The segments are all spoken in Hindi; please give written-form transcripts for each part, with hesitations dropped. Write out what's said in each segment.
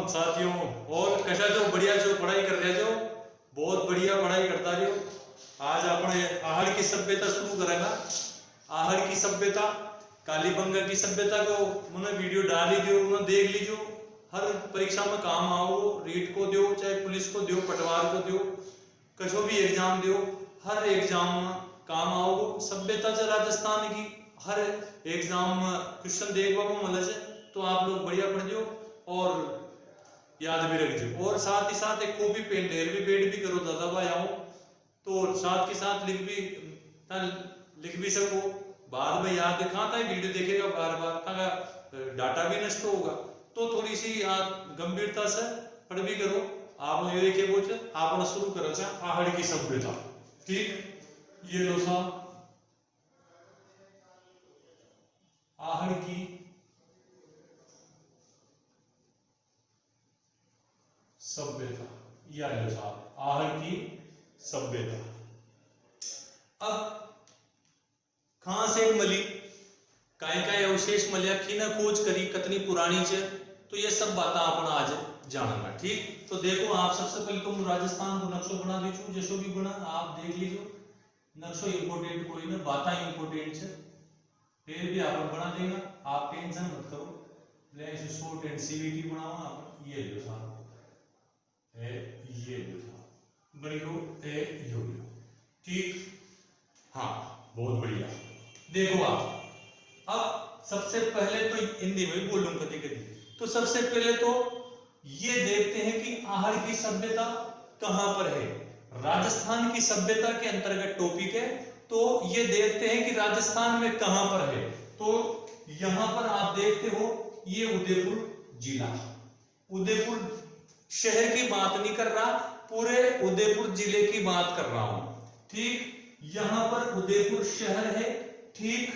साथियों, और कशा जो बढ़िया जो पढ़ाई कर रहे जो बहुत बढ़िया पढ़ाई करता रहो। आज अपने आहड़ की सभ्यता शुरू करेगा। आहड़ की सभ्यता, कालीबंगा की सभ्यता को मैंने वीडियो डाल ही दियो, उन्हें देख लीजिए। हर परीक्षा में काम आओ, रीट को दो, चाहे पुलिस को दो, पटवार को दो, कशो भी एग्जाम दो, हर एग्जाम में काम आओ। सभ्यता से राजस्थान की हर एग्जाम में क्वेश्चन देखने को मिले से, तो आप लोग बढ़िया पढ़ दो और याद भी रख दो। और साथ ही साथ एक कॉपी पेन ढेर भी पेड भी करो दादा भाई आओ, तो साथ के साथ लिख भी सको। बाद में याद कहाँ था वीडियो देखेगा बार बार, डाटा भी नष्ट होगा। तो थोड़ी सी आप गंभीरता से पढ़ भी करो। आप ये देखिए बोझ आपने शुरू करो चा आहड़ की सभ्यता। ठीक, ये लो सा आहड़ की सभ्यता, या लो साहब आहड़ की सभ्यता। अब कहां से मली, काय अवशेष मलिया, खीना खोज करी, कितनी पुरानी च, तो ये सब बातें अपन आज जानना। ठीक, तो देखो आप सबसे पहले तो राजस्थान को नक्शो बना दीजू, जैसो भी बना आप देख लीजिए। नक्शो इंपोर्टेंट कोई ना, बातें इंपोर्टेंट है, फिर भी आप बना देगा, आप टेंशन मत करो। ले शॉर्ट एंड सीवीटी बनाओ आप, ये लो साहब ये बढ़िया ए यो। ठीक, हाँ बहुत बढ़िया। देखो आप अब सबसे पहले तो हिंदी में बोलूंगा कभी कभी, तो सबसे पहले तो ये देखते हैं कि आहड़ की सभ्यता कहां पर है। राजस्थान की सभ्यता के अंतर्गत टॉपिक है, तो ये देखते हैं कि राजस्थान में कहां पर है। तो यहां पर आप देखते हो ये उदयपुर जिला, उदयपुर शहर की बात नहीं कर रहा, पूरे उदयपुर जिले की बात कर रहा हूं। ठीक, यहां पर उदयपुर शहर है। ठीक,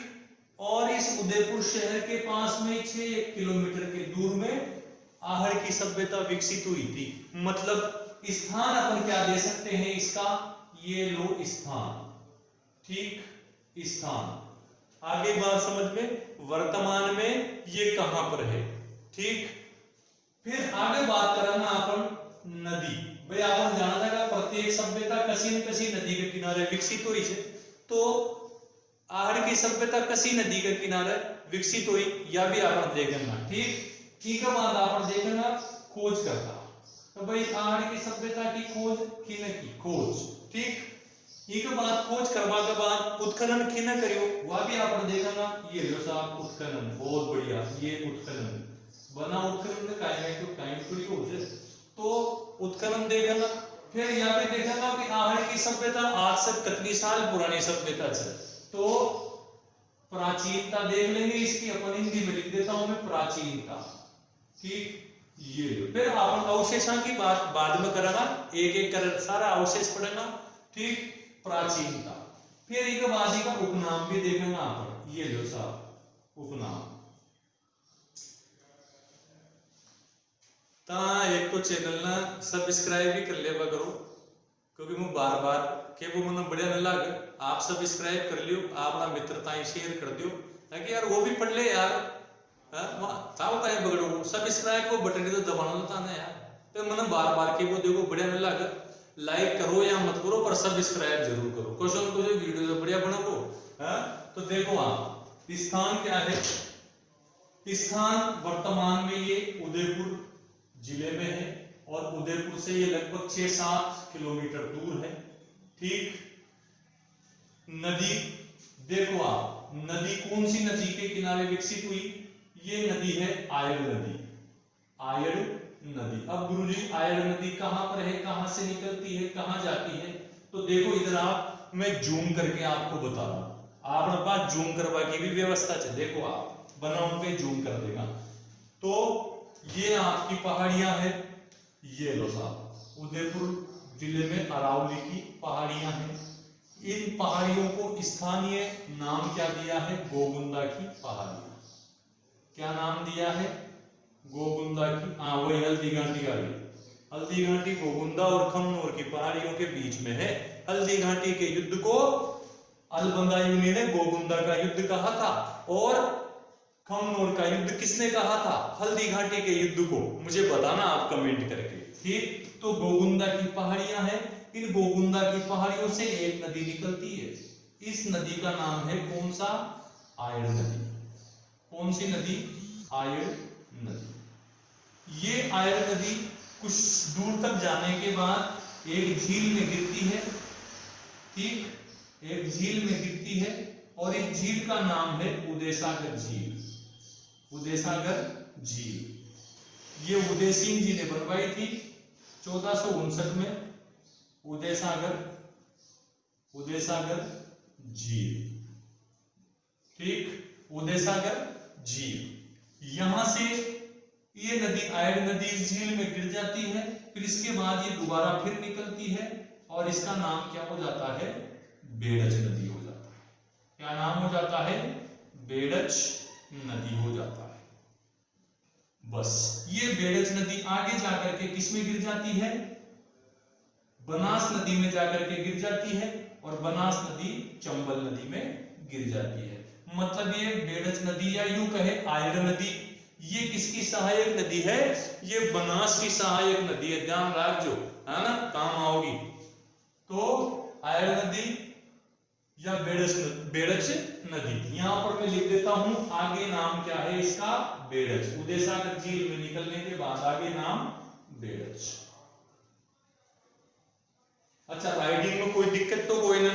और इस उदयपुर शहर के पास में 6 किलोमीटर के दूर में आहड़ की सभ्यता विकसित हुई थी। मतलब स्थान अपन क्या दे सकते हैं इसका, ये लो स्थान। ठीक, स्थान आगे बात समझ में, वर्तमान में ये कहां पर है। ठीक, फिर आगे बात करना अपन नदी। भाई आपने जाना था प्रत्येक सभ्यता कसी न कसी नदी के किनारे विकसित हुई है, तो आहड़ की सभ्यता कसी नदी के किनारे विकसित हुई, या भी आपने देखना। ठीक, की का बाद आपने देखना खोज करता, तो भाई आहड़ की सभ्यता की खोज किने की खोज। ठीक, एक बात खोज करवा के बाद उत्खनन किने करियो, वह भी आपने देखना। ये लो साहब उत्खनन, बहुत बढ़िया, ये उत्खनन बना। उत्खनन में टाइम थोड़ी हो जाए, तो उत्खनन देखना। फिर यहाँ पे देखना कि आहड़ की सभ्यता आज से कितनी साल पुरानी सभ्यता है, तो प्राचीनता देख लेंगे इसकी, अपन हिंदी में लिख देता हूं मैं प्राचीनता। ठीक, ये लो। फिर अपन अवशेषों की बात बाद में करेगा, एक एक कर सारा अवशेष पढ़ेगा। ठीक, प्राचीनता। फिर एक बाद का उपनाम भी देखेगा अपन, ये लो साहब उपनाम। एक तो चैनल ना सब्सक्राइब भी कर लेवा करो, क्योंकि मैं बार बार के वो मन बढ़िया न लगे। आप सब्सक्राइब कर लियो, अपना मित्रताएं शेयर कर दियो, ताकि यार वो भी पढ़ ले यार। बगड़ो सब्सक्राइब को बटन तो दबाना होता ना यार, तो मैंने बार बार के वो देखो बढ़िया न लगे। लाइक करो या मत करो, पर सब्सक्राइब जरूर करो। क्वेश्चन को जो वीडियो तो बढ़िया बनाओ। तो देखो आप स्थान क्या है, स्थान वर्तमान में ये उदयपुर जिले में है, और उदयपुर से ये लगभग 6-7 किलोमीटर दूर है। ठीक, नदी देखो आप, नदी कौन सी नदी के किनारे विकसित हुई, ये नदी है आयड़ नदी। आयड़ नदी। अब गुरुजी आयड़ नदी कहां पर है, कहां से निकलती है, कहां जाती है, तो देखो इधर आप, मैं जूम करके आपको बता रहा हूं। आपके पास जूम करवा की भी व्यवस्था है, देखो आप बनाओ पे जूम कर देगा। तो ये आपकी पहाड़ियां हैं, ये लो साहब उदयपुर जिले में अरावली की पहाड़ियां हैं। इन पहाड़ियों को स्थानीय नाम क्या दिया है, गोगुंदा की पहाड़ियां। क्या नाम दिया है, गोगुंदा की। हाँ वही हल्दी घाटी वाली, हल्दी घाटी गोगुंदा और खमनोर की पहाड़ियों के बीच में है। हल्दी घाटी के युद्ध को अलबंदा युनि ने गोगुंदा का युद्ध कहा था, और खमनोर का युद्ध किसने कहा था? हल्दी घाटी के युद्ध को मुझे बताना आप कमेंट करके। ठीक, तो गोगुंदा की पहाड़ियां हैं, इन गोगुंदा की पहाड़ियों से एक नदी निकलती है, इस नदी का नाम है कौन सा? आयड़ नदी। कौन सी नदी? आयड़ नदी। ये आयड़ नदी कुछ दूर तक जाने के बाद एक झील में गिरती है। ठीक, एक झील में गिरती है और इस झील का नाम है उदयसागर झील। उदयसागर झील ये उदय सिंह जी ने बनवाई थी 1459 में। उदयसागर झील। ठीक, उदयसागर झील। यहां से ये नदी आयड़ नदी इस झील में गिर जाती है, फिर इसके बाद ये दोबारा फिर निकलती है और इसका नाम क्या हो जाता है? बेड़च नदी हो जाता है। क्या नाम हो जाता है? बेड़च नदी हो जाता है। बस ये बेड़च नदी आगे जाकर के किस में गिर जाती है? बनास नदी में जाकर के गिर जाती है और बनास नदी चंबल नदी में गिर जाती है। मतलब ये बेड़च नदी या यूं कहे आयड़ नदी, ये किसकी सहायक नदी है? ये बनास की सहायक नदी है। ध्यान रखो, है ना, काम आओगी। तो आयड़ नदी या बेड़च नदी यहां पर मैं लिख देता हूं। आगे नाम क्या है इसका? बेड़च। उदयसागर झील में निकलने के बाद आगे नाम बेड़च। अच्छा, राइटिंग में कोई दिक्कत तो कोई ना?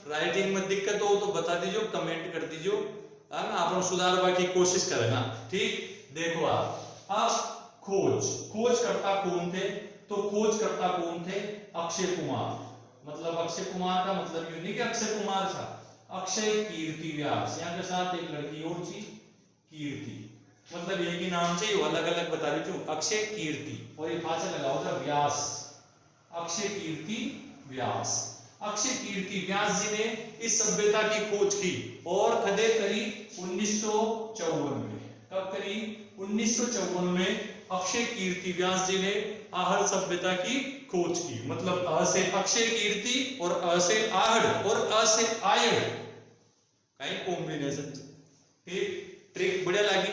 राइटिंग में दिक्कत हो तो बता दीजिए, कमेंट कर दीजिए, है ना, आप सुधारवा की कोशिश करेगा। ठीक, देखो आप खोज करता कौन थे? तो खोज करता कौन थे? अक्षय कुमार। मतलब अक्षय कुमार का मतलब ये नहीं कि अक्षय कुमार था, अक्षय कीर्ति व्यास। यहाँ के साथ एक लड़की और थी कीर्ति, मतलब एक ही नाम से अलग अलग बता रही हूँ। अक्षय कीर्ति और ये पाछे लगा होगा व्यास, अक्षय कीर्ति व्यास। अक्षय कीर्ति व्यास जी ने इस सभ्यता की खोज की और खदे करी 1954 में। कब करी? 1954 में अक्षय कीर्ति व्यास जी ने आहड़ सभ्यता की खोज की। मतलब अ से अक्षय कीर्ति और अ से आहड़ और अ से आयड़ कई कॉम्बिनेशन। ठीक, ट्रिक बढ़िया लगी?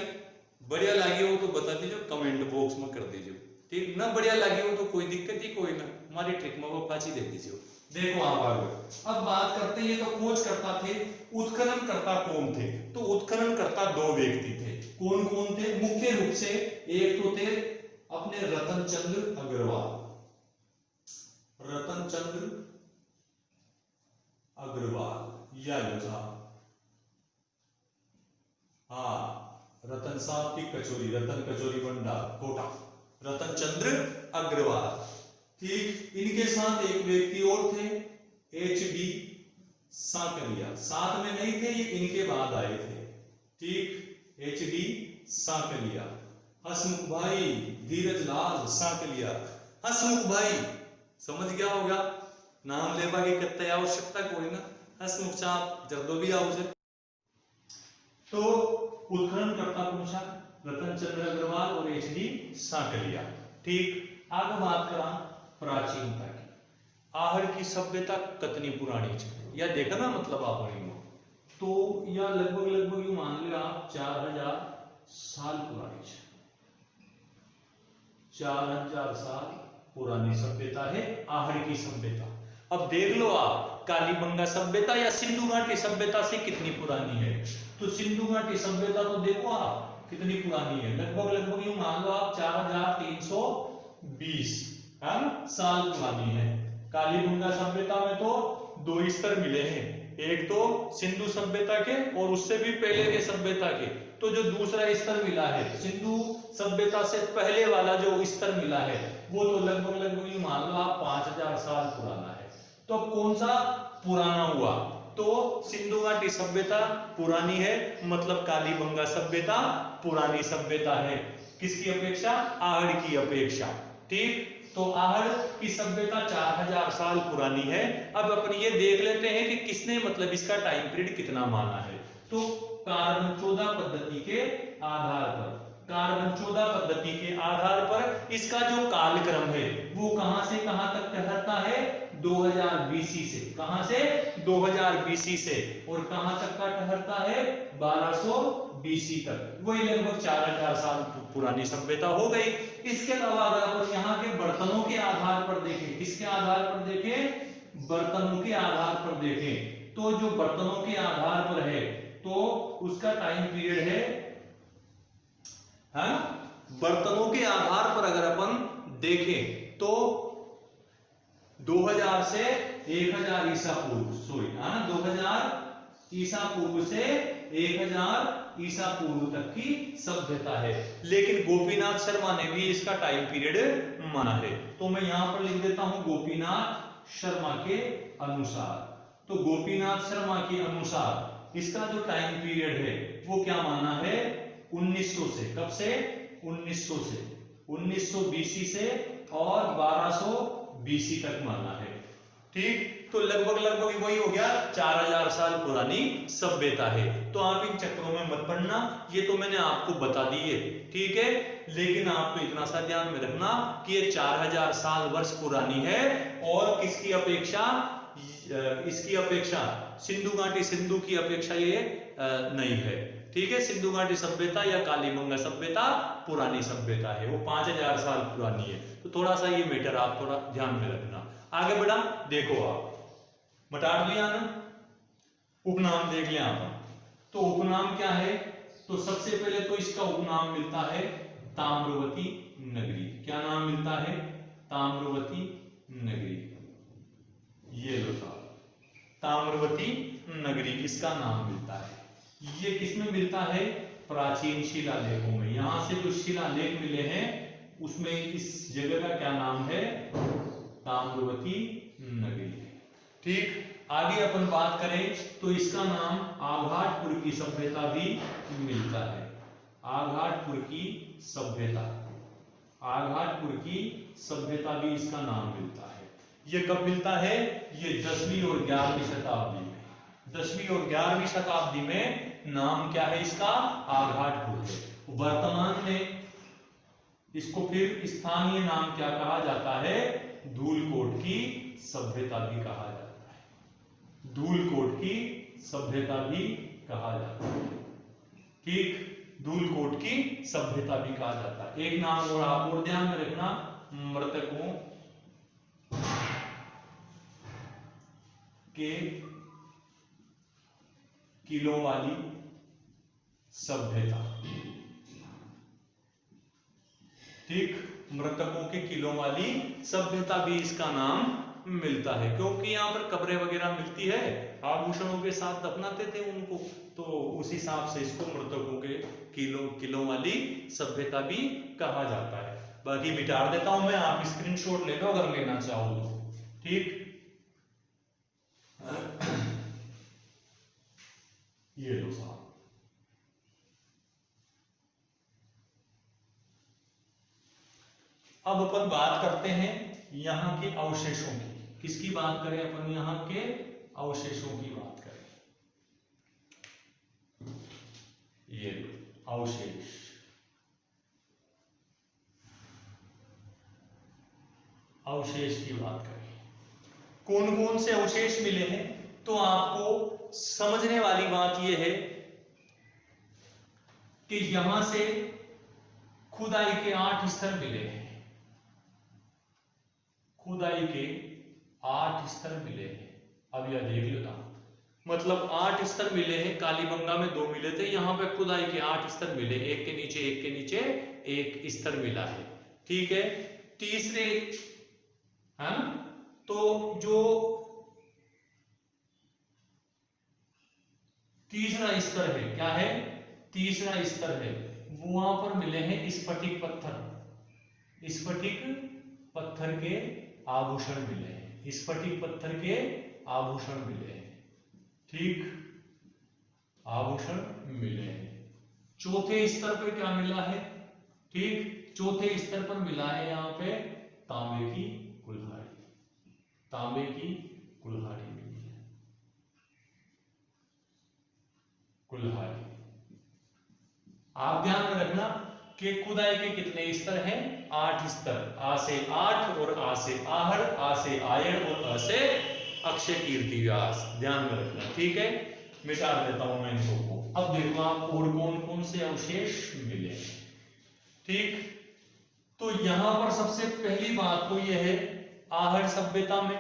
बढ़िया लगी हो तो बता दीजिए, कमेंट बॉक्स में कर दीजिए। ठीक ना, बढ़िया लगी हो तो कोई दिक्कत ही कोई ना, हमारी ट्रिक में वो पाची दे दीजिए। देखो आप आगे अब बात करते हैं। ये तो खोज करता थे, उत्खनन करता कौन थे? तो उत्खनन करता दो व्यक्ति थे। कौन कौन थे? मुख्य रूप से एक तो थे अपने रतन चंद्र अग्रवाल। रतन चंद्र अग्रवाल या था, हाँ, रतन साहब की कचोरी, रतन कचोरी भंडार कोटा, रतन चंद्र अग्रवाल। ठीक, इनके साथ एक व्यक्ति और थे H.D. सांकलिया। साथ में नहीं थे, ये इनके बाद आए थे। ठीक, H.D. सांकलिया। हसमुख भाई, धीरज लाल सांकलिया। हसमुख भाई समझ गया होगा, नाम लेवा की कत्ते आवश्यकता कोई ना, हसमुख साहब जर्दो भी आओ से। तो उत्खनन करता पूछा रतन चंद्र अग्रवाल और H.D. सांकलिया। ठीक, आगे बात करा प्राचीनता की। आहड़ की सभ्यता कितनी पुरानी है या देखा ना, मतलब आप तो या लगभग यू मान लो आप 4000 साल पुरानी है। 4000 साल पुरानी सभ्यता है आहड़ की सभ्यता। अब देख लो आप, कालीबंगा सभ्यता या सिंधु घाटी सभ्यता से कितनी पुरानी है? तो सिंधु घाटी सभ्यता तो देखो आप कितनी पुरानी है, लगभग यूं मान लो आप 4320 है ना साल पुरानी है। कालीबंगा सभ्यता में तो दो स्तर मिले हैं, एक तो सिंधु सभ्यता के और उससे भी पहले के सभ्यता के। तो जो दूसरा स्तर मिला है सिंधु सभ्यता से पहले वाला जो स्तर मिला है वो तो लगभग यूं मान लो आप 5000 साल पुराना है। तो कौन सा पुराना हुआ? तो सिंधु घाटी सभ्यता पुरानी है, मतलब कालीबंगा सभ्यता पुरानी सभ्यता है। किसकी अपेक्षा? आहड़ की अपेक्षा। ठीक, तो आहड़ की सभ्यता 4000 साल पुरानी है। अब अपन ये देख लेते हैं कि किसने मतलब इसका टाइम पीरियड कितना माना है। तो कार्बन 14 पद्धति के आधार पर, कार्बन 14 पद्धति के आधार पर इसका जो कालक्रम है वो कहां से कहां तक कहलाता है? 2000 बीसी से। कहां से? 2000 बीसी से। और कहां तक का ठहरता है? 1200 बीसी तक। वही लगभग 4000 साल पुरानी सभ्यता हो गई। इसके अलावा अगर अपन यहाँ के बर्तनों के आधार पर देखें, किसके आधार पर देखें? बर्तनों के आधार पर देखें, तो जो बर्तनों के आधार पर है तो उसका टाइम पीरियड है, हाँ? बर्तनों के आधार पर अगर अपन देखें तो 2000 से 1000 ईसा पूर्व, सॉरी, हाँ, 2000 ईसा पूर्व से 1000 ईसा पूर्व तक की सभ्यता है। लेकिन गोपीनाथ शर्मा ने भी इसका टाइम पीरियड माना है, तो मैं यहां पर लिख देता हूं गोपीनाथ शर्मा के अनुसार। तो गोपीनाथ शर्मा के अनुसार इसका जो टाइम पीरियड है वो क्या माना है? 1900 से। कब से? 1900 से, 1900 बीसी से और 1200 बीसी तक माना है। ठीक, तो लगभग लगभग वही हो गया, 4000 साल पुरानी सभ्यता है। तो आप इन चक्रों में मत पड़ना, ये तो मैंने आपको बता दी है, ठीक है। लेकिन आपको इतना सा ध्यान में रखना कि ये 4000 साल वर्ष पुरानी है और किसकी अपेक्षा? इसकी अपेक्षा सिंधु घाटी, सिंधु की अपेक्षा ये नहीं है, ठीक है। सिंधु घाटी सभ्यता या कालीबंगा सभ्यता पुरानी सभ्यता है, वो 5000 साल पुरानी है। तो थोड़ा सा ये मैटर आप थोड़ा ध्यान में रखना। आगे बढ़ा, देखो आप बता दिया ना, उपनाम देख लिया आप। तो उपनाम क्या है? तो सबसे पहले तो इसका उपनाम मिलता है ताम्रवती नगरी। क्या नाम मिलता है? ताम्रवती नगरी। ये लो साहब, ताम्रवती नगरी इसका नाम मिलता है। ये किसमें मिलता है? प्राचीन शिलालेखों में। यहां से जो शिलालेख मिले हैं उसमें इस जगह का क्या नाम है? ताम्रवती नगरी। ठीक, आगे अपन बात करें तो इसका नाम आघाटपुर की सभ्यता भी मिलता है। आघाटपुर की सभ्यता, आघाटपुर की सभ्यता भी इसका नाम मिलता है। ये कब मिलता है? ये 10वीं और 11वीं शताब्दी में। 10वीं और 11वीं शताब्दी में नाम क्या है इसका? आघाटपुर है। वर्तमान में इसको फिर स्थानीय नाम क्या कहा जाता है? धूलकोट की सभ्यता भी कहा जाता है। धूलकोट की सभ्यता भी कहा जाता है। ठीक, धूलकोट की सभ्यता भी कहा जाता है। एक नाम और आप और ध्यान में रखना, मृतकों के किलों वाली सभ्यता। ठीक, मृतकों के किलों वाली सभ्यता भी इसका नाम मिलता है, क्योंकि यहाँ पर कब्रें वगैरह मिलती है, आभूषणों के साथ दफनाते थे उनको, तो उस हिसाब से इसको मृतकों के किलों वाली सभ्यता भी कहा जाता है। बाकी मिटा देता हूं मैं, आप स्क्रीनशॉट ले लो अगर लेना चाहो तो। ठीक, ये लो साहब। अब अपन बात करते हैं यहाँ के अवशेषों की। किसकी बात करें अपन? यहाँ के अवशेषों की बात करें। ये अवशेष, अवशेष की बात करें, कौन कौन से अवशेष मिले हैं? तो आपको समझने वाली बात यह है कि यहां से खुदाई के 8 स्तर मिले हैं। खुदाई के 8 स्तर मिले हैं। अब यह देख लेता, मतलब 8 स्तर मिले हैं। कालीबंगा में 2 मिले थे, यहां पे खुदाई के 8 स्तर मिले, एक के नीचे एक के नीचे एक स्तर मिला है। ठीक है, तीसरे, है ना, तो जो तीसरा स्तर है, क्या है? तीसरा स्तर है, वो वहां पर मिले हैं स्फटिक पत्थर। स्फटिक पत्थर के आभूषण मिले हैं। स्फटिक पत्थर के आभूषण मिले हैं। ठीक, आभूषण मिले हैं। चौथे स्तर पर क्या मिला है? ठीक, चौथे स्तर पर मिला है यहाँ पे तांबे की कुल्हाड़ी। तांबे की कुल्हाड़ी मिली है। कुल्हाड़ी, आप ध्यान में रखना, कि खुदाई के कितने स्तर हैं? 8 स्तर। आ से 8 और आ से आहड़, आ से आयड़ और अ से अक्षय कीर्ति व्यास। ध्यान में रखना, ठीक है। मिटा देता हूं मैं इनको। अब देखो आप और कौन कौन से अवशेष मिले, ठीक। तो यहां पर सबसे पहली बात तो यह है आहड़ सभ्यता में।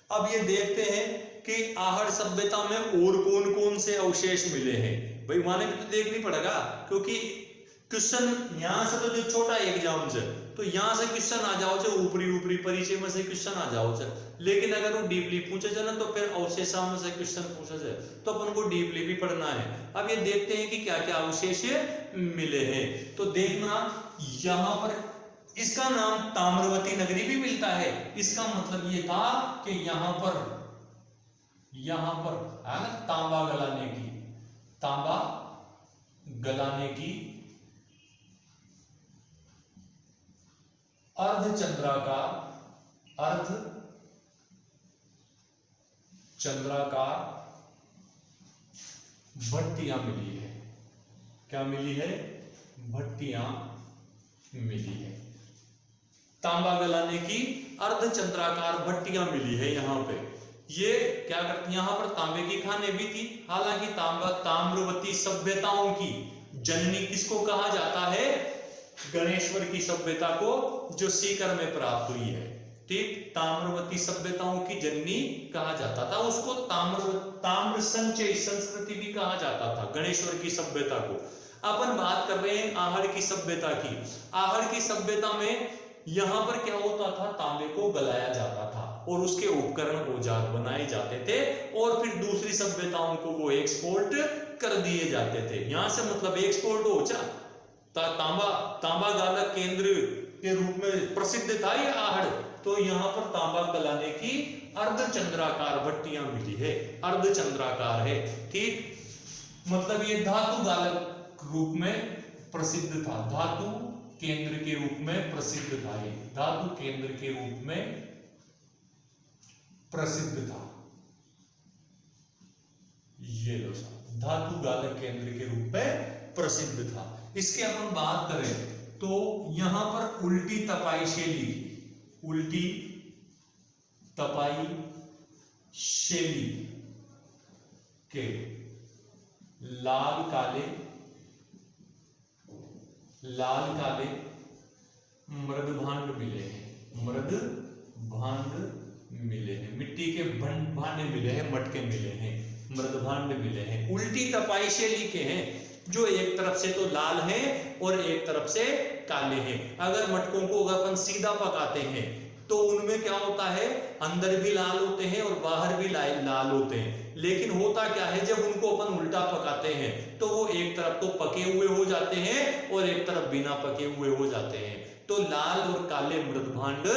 अब ये देखते हैं कि आहड़ सभ्यता में और कौन कौन से अवशेष मिले हैं। भाई माने भी तो देखनी पड़ेगा, क्योंकि क्वेश्चन यहां से तो जो छोटा एग्जाम से तो यहां से क्वेश्चन आ जाओ जो ऊपरी ऊपरी परिचय में से क्वेश्चन आ जाओ से, लेकिन अगर वो डीपली पूछे जाए ना तो फिर अवशेषों में से क्वेश्चन पूछे जाए तो अपन को डीपली भी पढ़ना है। अब ये देखते हैं कि क्या क्या अवशेष मिले हैं। तो देखना यहां पर इसका नाम ताम्रवती नगरी भी मिलता है। इसका मतलब ये था कि यहां पर है ना तांबा गलाने की अर्धचंद्राकार भट्टियां मिली है। क्या मिली है? भट्टियां मिली है। तांबा गलाने की अर्धचंद्राकार भट्टियां मिली है यहाँ पे। ये क्या करती, यहाँ पर तांबे की खाने भी थी। हालांकि ताम्रवती सभ्यताओं की जननी किसको कहा जाता है? गणेश्वर की सभ्यता को, जो सीकर में प्राप्त हुई है, ठीक। ताम्रवती सभ्यताओं की जननी कहा जाता था उसको। ताम्र संचय संस्कृति भी कहा जाता था गणेश्वर की सभ्यता को। अपन बात कर रहे हैं आहड़ की सभ्यता की। आहड़ की सभ्यता में यहां पर क्या होता था? तांबे को गलाया जाता था और उसके उपकरण औजार बनाए जाते थे और फिर दूसरी सभ्यताओं को वो एक्सपोर्ट कर दिए जाते थे। यहां से मतलब एक्सपोर्ट हो जा तांबा गालक केंद्र के रूप में प्रसिद्ध था ये आहड़। तो यहां पर तांबा गलाने की अर्धचंद्राकार भट्टियां मिली है। अर्धचंद्राकार है, ठीक। मतलब ये धातु गालक रूप में प्रसिद्ध था। धातु केंद्र के रूप में प्रसिद्ध था। ये धातु केंद्र के रूप में प्रसिद्ध था। ये लो साहब, धातु गालक केंद्र के रूप में प्रसिद्ध था। इसके अपन बात करें तो यहां पर उल्टी तपाई शैली के लाल काले मृदभांड मिले हैं। मिट्टी के भांडे मिले हैं, मटके मिले हैं, मृदभांड मिले हैं। उल्टी तपाई शैली के हैं, जो एक तरफ से तो लाल हैं और एक तरफ से काले हैं। अगर मटकों को अपन सीधा पकाते हैं तो उनमें क्या होता है? अंदर भी लाल होते हैं और बाहर भी लाल होते हैं। लेकिन होता क्या है, जब उनको अपन उल्टा पकाते हैं तो वो एक तरफ तो पके हुए हो जाते हैं और एक तरफ बिना पके हुए हो जाते हैं। तो लाल और काले मृदभांड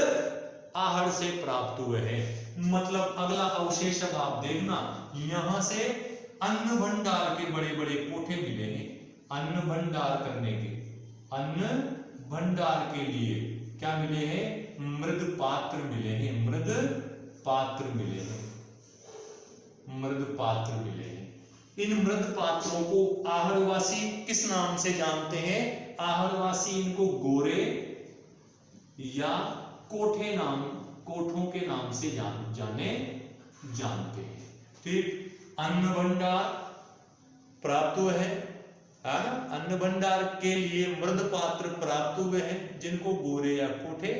आहड़ से प्राप्त हुए हैं। मतलब अगला अवशेष अब आप देखना, यहां से अन्न भंडार के बड़े बड़े कोठे मिले हैं। अन्न भंडार के लिए क्या मिले हैं? मृद पात्र मिले हैं। मृद पात्र मिले हैं। इन मृद पात्रों को आहड़वासी किस नाम से जानते हैं? आहड़वासी इनको गोरे या कोठों के नाम से जानते हैं, ठीक। अन्न भंडार प्राप्त हुए हैं, अन्न भंडार के लिए मृद पात्र प्राप्त हुए हैं, जिनको गोरे या कोठे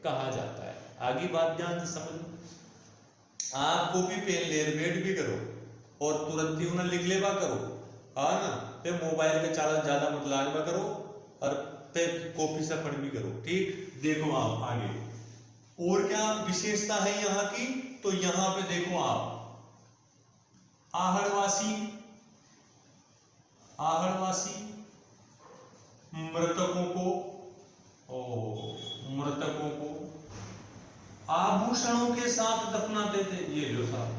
कहा जाता है। आगे बात ध्यान से समझ। आप कॉपी पेन लेर भी करो और तुरंत ही उन्हें लिख लेवा करो, हाँ ना। फिर मोबाइल पे ज्यादा मत लागवा करो और फिर कॉपी से पढ़ भी करो, ठीक। देखो आप आगे और क्या विशेषता है यहाँ की, तो यहाँ पे देखो आप आहड़वासी मृतकों को आभूषणों के साथ दफनाते थे। ये लो साहब,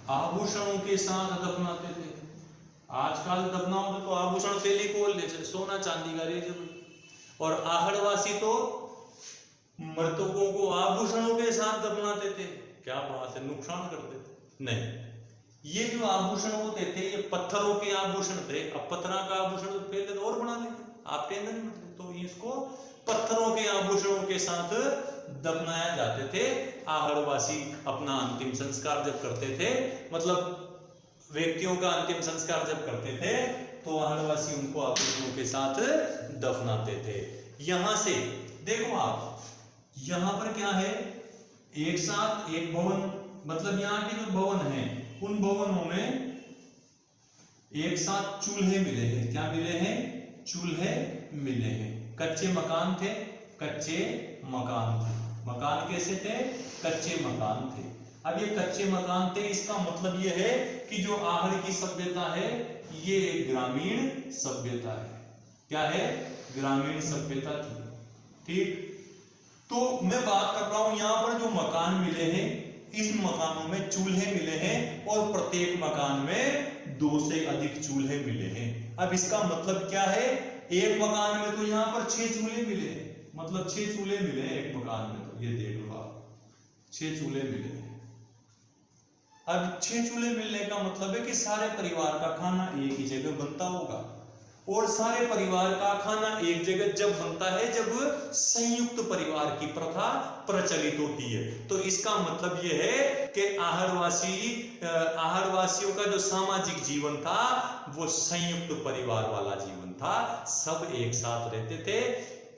आभूषणों के साथ दफनाते थे। आजकल दफनाओ तो आभूषण पहले खोल ले, सोना चांदी का रेज। और आहड़वासी तो मृतकों को आभूषणों के साथ दफनाते थे। क्या बात है, नुकसान करते थे? नहीं, ये जो आभूषण होते थे ये पत्थरों के आभूषण थे। अब पत्थर का आभूषण तो पहले तो और बना लेते, आप टेंशन नहीं करते। तो इसको पत्थरों के आभूषणों के साथ दफनाया जाते थे। आहड़वासी अपना अंतिम संस्कार जब करते थे, मतलब व्यक्तियों का अंतिम संस्कार जब करते थे, तो आहड़वासी उनको आभूषणों के साथ दफनाते थे। यहां से देखो आप, यहां पर क्या है, एक साथ एक भवन, मतलब यहाँ के जो भवन हैं उन भवनों में एक साथ चूल्हे मिले हैं। क्या मिले हैं? चूल्हे मिले हैं। कच्चे मकान थे, कच्चे मकान थे। मकान कैसे थे? कच्चे मकान थे। अब ये कच्चे मकान थे, इसका मतलब ये है कि जो आहड़ की सभ्यता है ये एक ग्रामीण सभ्यता है। क्या है? ग्रामीण सभ्यता थी। ठीक, तो मैं बात कर रहा हूं यहां पर जो मकान मिले हैं, इस मकानों में चूल्हे मिले हैं और प्रत्येक मकान में 2 से अधिक चूल्हे मिले हैं। अब इसका मतलब क्या है? एक मकान में तो यहाँ पर 6 चूल्हे मिले हैं, मतलब 6 चूल्हे मिले हैं एक मकान में। तो ये देख लो आप, 6 चूल्हे मिले हैं। अब 6 चूल्हे मिलने का मतलब है कि सारे परिवार का खाना एक ही जगह बनता होगा। और सारे परिवार का खाना एक जगह जब बनता है जब संयुक्त परिवार की प्रथा प्रचलित होती है। तो इसका मतलब यह है कि आहड़वासियों का जो सामाजिक जीवन था वो संयुक्त परिवार वाला जीवन था। सब एक साथ रहते थे,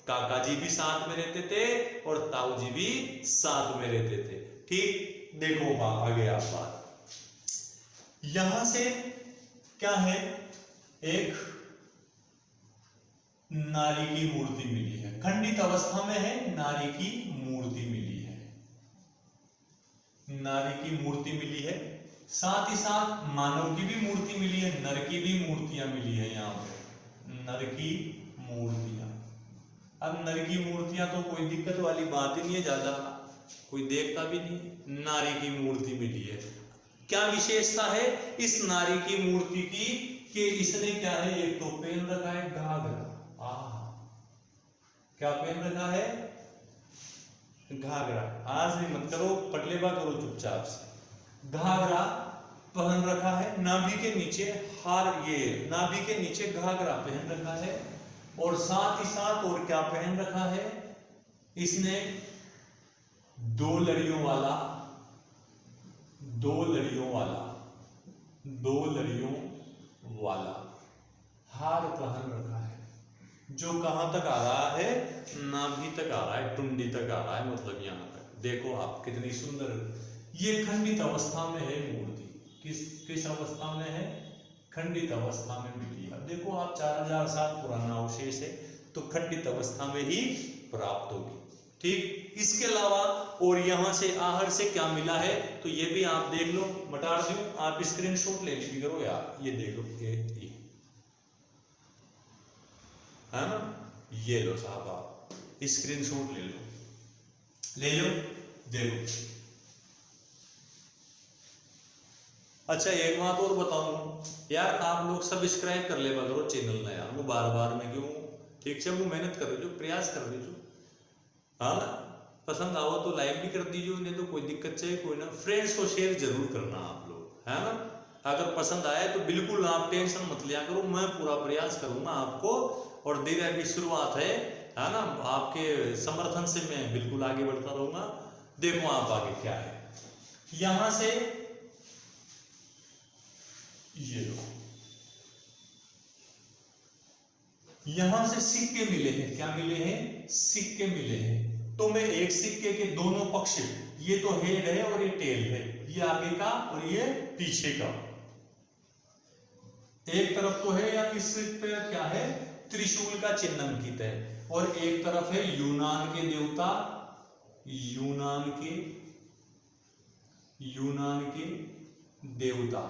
काका जी भी साथ में रहते थे और ताऊ जी भी साथ में रहते थे। ठीक, देखो आगे आप बात, यहां से क्या है, एक नारी की मूर्ति मिली है, खंडित अवस्था में है, नारी की मूर्ति मिली है, नारी की मूर्ति मिली है। साथ ही साथ मानव की भी मूर्ति मिली है, नर की भी मूर्तियां मिली है। यहाँ पे नर की मूर्तियां, अब नर की मूर्तियां तो कोई दिक्कत वाली बात ही नहीं है, ज्यादा कोई देखता भी नहीं। नारी की मूर्ति मिली है। क्या विशेषता है इस नारी की मूर्ति की कि इसने क्या है, एक तो पहन रखा है घाघरा। क्या पहन रखा है? घाघरा। आज भी मत करो, पटलेबा करो चुपचाप से। घाघरा पहन रखा है, नाभि के नीचे हार, ये नाभि के नीचे घाघरा पहन रखा है। और साथ ही साथ और क्या पहन रखा है इसने? 2 लड़ियों वाला, 2 लड़ियों वाला, 2 लड़ियों वाला हार पहन रखा है, जो कहां तक आ रहा है? नाभि तक आ रहा है, टुंडी तक आ रहा है, मतलब यहां तक। देखो आप कितनी सुंदर, ये खंडित अवस्था में है मूर्ति। किस अवस्था में है? खंडित अवस्था में मिली। अब देखो आप 4000 साल पुराना अवशेष है, तो खंडित अवस्था में ही प्राप्त होगी। ठीक, इसके अलावा और यहां से आहड़ से क्या मिला है तो ये भी आप देख लो, मटार दो, आप स्क्रीनशॉट ले ली करो यार, ये देख लो, ये है ना, ये लो साहब, आप स्क्रीनशॉट ले लो, देखो। अच्छा एक बात और बताऊं यार, आप लोग सब्सक्राइब कर ले करो चैनल ना यार, वो बार बार में क्यों? ठीक है, वो मेहनत कर रहे हो, प्रयास कर रहे हो, हाँ ना। पसंद आओ तो लाइक भी कर दीजिए, नहीं तो कोई दिक्कत चाहिए कोई ना। फ्रेंड्स को शेयर जरूर करना आप लोग, है ना। अगर पसंद आए तो बिल्कुल आप टेंशन मत लिया करो, मैं पूरा प्रयास करूंगा आपको। और धीरे अभी शुरुआत है ना, आपके समर्थन से मैं बिल्कुल आगे बढ़ता रहूंगा। देखो आप आगे क्या है, यहां से ये लो, यहां से सिक्के मिले हैं। क्या मिले हैं? सिक्के मिले हैं। तो मैं एक सिक्के के दोनों पक्ष, ये तो हेड है और ये टेल है, ये आगे का और ये पीछे का, एक तरफ तो है या इस पे क्या है, त्रिशूल का चिन्ह अंकित है, और एक तरफ है यूनान के देवता, यूनान के देवता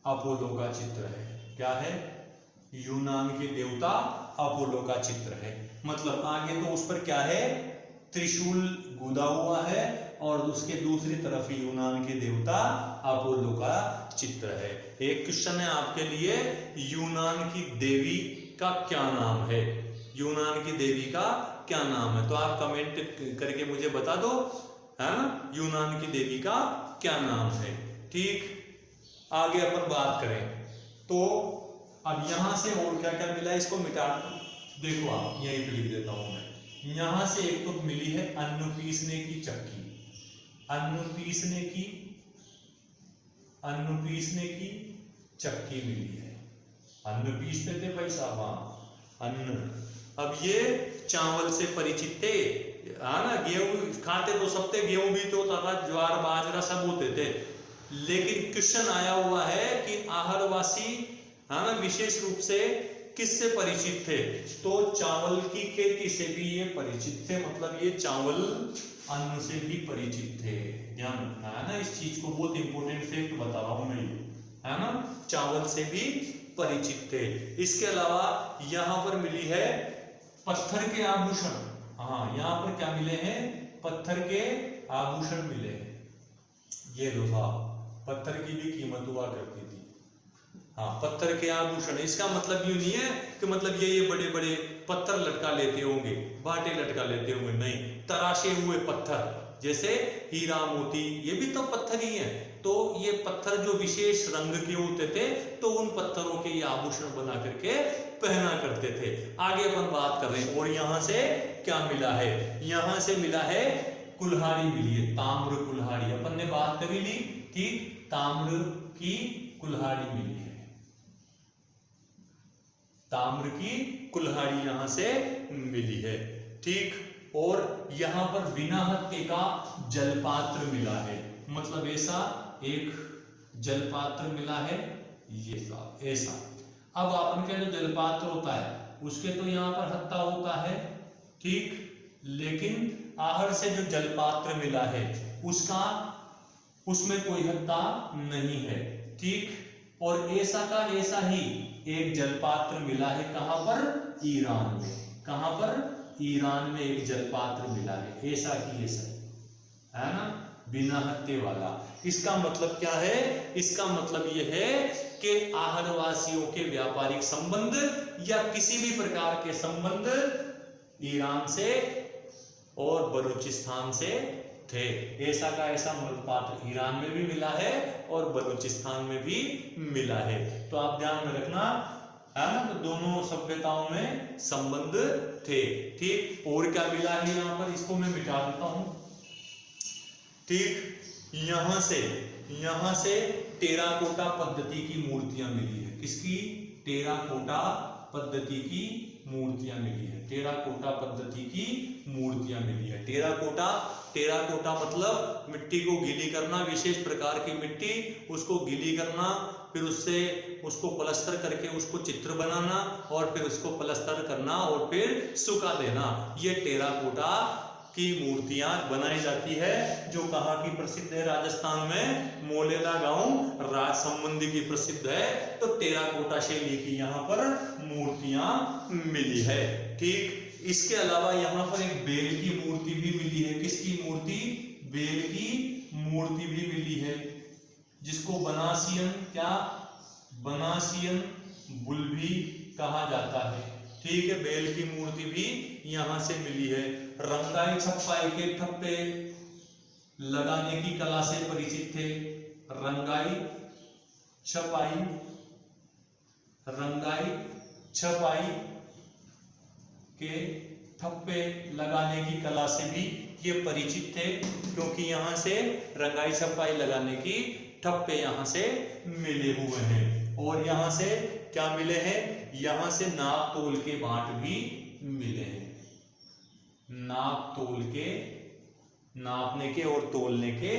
अपोलो का चित्र है। क्या है? यूनान के देवता अपोलो का चित्र है। मतलब आगे तो उस पर क्या है, त्रिशूल गुदा हुआ है, और उसके दूसरी तरफ यूनान के देवता अपोलो का चित्र है। एक क्वेश्चन है आपके लिए, यूनान की देवी का क्या नाम है? यूनान की देवी का क्या नाम है? तो आप कमेंट करके मुझे बता दो, है ना, यूनान की देवी का क्या नाम है। ठीक, आगे अपन बात करें तो अब यहां से और क्या क्या मिला, इसको मिटा देखो आप, यहीं पे लिख देता हूं मैं। यहां से एक तो मिली है अन्न पीसने की चक्की, अन्न पीसने की चक्की मिली है। अन्न पीसते थे भाई साहब, हाँ अन्न। अब ये चावल से परिचित थे, हाँ ना, गेहूं खाते तो सब थे, गेहूं भी तो होता था, ज्वार बाजरा सब होते थे। लेकिन क्वेश्चन आया हुआ है कि आहारवासी, हाँ ना, विशेष रूप से किससे परिचित थे, तो चावल की खेती से भी ये परिचित थे, मतलब ये चावल अन्न से भी परिचित थे। ध्यान रखना है ना इस चीज को, बहुत इंपॉर्टेंट फैक्ट बता रहा हूं मैं ये, है ना, चावल से भी परिचित थे। इसके अलावा यहां पर मिली है पत्थर के आभूषण, हाँ यहां पर क्या मिले हैं, पत्थर के आभूषण मिले हैं। ये लो साहब, पत्थर की भी कीमत हुआ करती थी, हाँ पत्थर के आभूषण। इसका मतलब यूं नहीं है कि मतलब ये बड़े बड़े पत्थर लटका लेते होंगे, बाटे लटका लेते होंगे, नहीं, तराशे हुए पत्थर, जैसे हीरा मोती, ये भी तो पत्थर ही है। तो ये पत्थर जो विशेष रंग के होते थे, तो उन पत्थरों के ये आभूषण बना करके पहना करते थे। आगे अपन बात कर रहे हैं, और यहां से क्या मिला है, यहां से मिला है कुल्हाड़ी मिली है, ताम्र कुल्हाड़ी, अपन ने बात करी ली, ठीक, ताम्र की कुल्हाड़ी मिली है, ताम्र की कुल्हाड़ी यहां से मिली है, ठीक। और यहां पर बिना हत्थे का जलपात्र मिला है, मतलब ऐसा एक जलपात्र मिला है, ये साहब ऐसा। अब आपन के जो जलपात्र होता है उसके तो यहां पर हत्था होता है, ठीक, लेकिन आहर से जो जलपात्र मिला है उसका, उसमें कोई हत्था नहीं है, ठीक। और ऐसा का ऐसा ही एक जलपात्र मिला है, कहां पर, ईरान में, कहां पर, ईरान में एक जलपात्र मिला है, ऐसा की ऐसा, है ना, बिना हत्थे वाला। इसका मतलब क्या है, इसका मतलब यह है कि आहरवासियों के व्यापारिक संबंध या किसी भी प्रकार के संबंध ईरान से और बलूचिस्तान से थे। ऐसा का ऐसा मृतपात्र ईरान में भी मिला है और बलूचिस्तान में भी मिला है। तो आप ध्यान में रखना, है ना, तो दोनों सभ्यताओं में संबंध थे, ठीक। और क्या मिला है यहाँ पर, इसको मैं मिटा देता हूं, ठीक। यहां से टेराकोटा पद्धति की मूर्तियां मिली है, किसकी, टेराकोटा पद्धति की मूर्तियां मिली है, टेराकोटा पद्धति की मूर्तियां मिली है। टेराकोटा मतलब मिट्टी को गीली करना, विशेष प्रकार की मिट्टी, उसको गीली करना, फिर उससे उसको प्लास्टर करके उसको चित्र बनाना, और फिर उसको प्लास्टर करना और फिर सुखा देना। ये टेराकोटा की मूर्तियां बनाई जाती है, जो कहाँ की प्रसिद्ध है, राजस्थान में मोलेला गांव राजसमंदी की प्रसिद्ध है। तो टेराकोटा शैली की यहाँ पर मूर्तियां मिली है, ठीक। इसके अलावा यहाँ पर एक बेल की मूर्ति भी मिली है, किसकी मूर्ति, बेल की मूर्ति भी मिली है, जिसको बनासियन, क्या, बनासियन बुल भी कहा जाता है, ठीक है। बेल की मूर्ति भी यहां से मिली है। रंगाई छपाई के ठप्पे लगाने की कला से परिचित थे, रंगाई छपाई के ठप्पे लगाने की कला से भी ये परिचित थे, क्योंकि यहां से रंगाई छपाई लगाने की ठप्पे यहां से मिले हुए हैं। और यहां से क्या मिले हैं, यहां से नाप तोल के बाट भी मिले हैं, नाप तोल के, नापने के और तोलने के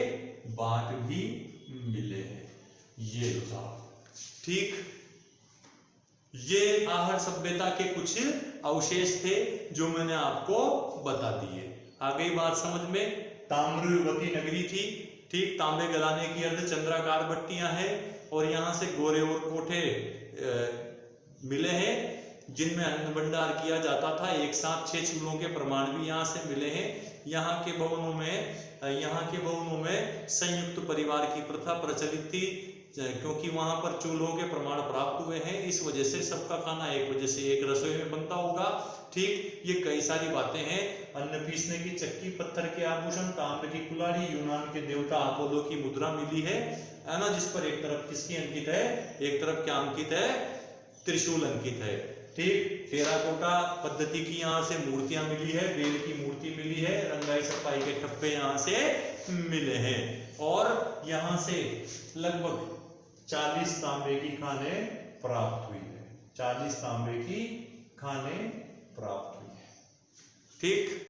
बाट भी मिले हैं, ये साहब, ठीक। ये आहर सभ्यता के कुछ अवशेष थे जो मैंने आपको बता दिए। आ गई बात समझ में। ताम्रवती नगरी थी, ठीक, तांबे गलाने की अर्धचंद्राकार भट्टियां हैं, और यहाँ से गोरे और कोठे मिले हैं जिनमें अन्न भंडार किया जाता था। एक साथ 6 चूल्हों के प्रमाण भी यहाँ से मिले हैं। यहाँ के भवनों में संयुक्त परिवार की प्रथा प्रचलित थी। क्योंकि वहां पर चूल्हों के प्रमाण प्राप्त हुए हैं, इस वजह से सबका खाना एक वजह से एक रसोई में बनता होगा। ठीक, ये कई सारी बातें हैं। अन्न पीसने की चक्की, पत्थर के आभूषण, ताम्र की कुल्हाड़ी, यूनान के देवता अपोलो की मुद्रा मिली है ना, जिस पर एक तरफ किसकी अंकित है, एक तरफ क्या अंकित है, त्रिशूल अंकित है। ठीक, टेराकोटा पद्धति की यहाँ से मूर्तियां मिली है, बेल की मूर्ति मिली है, रंगाई सफाई के ठप्पे यहाँ से मिले हैं, और यहाँ से लगभग 40 तांबे की खाने प्राप्त हुई है, 40 तांबे की खाने प्राप्त हुई है। ठीक।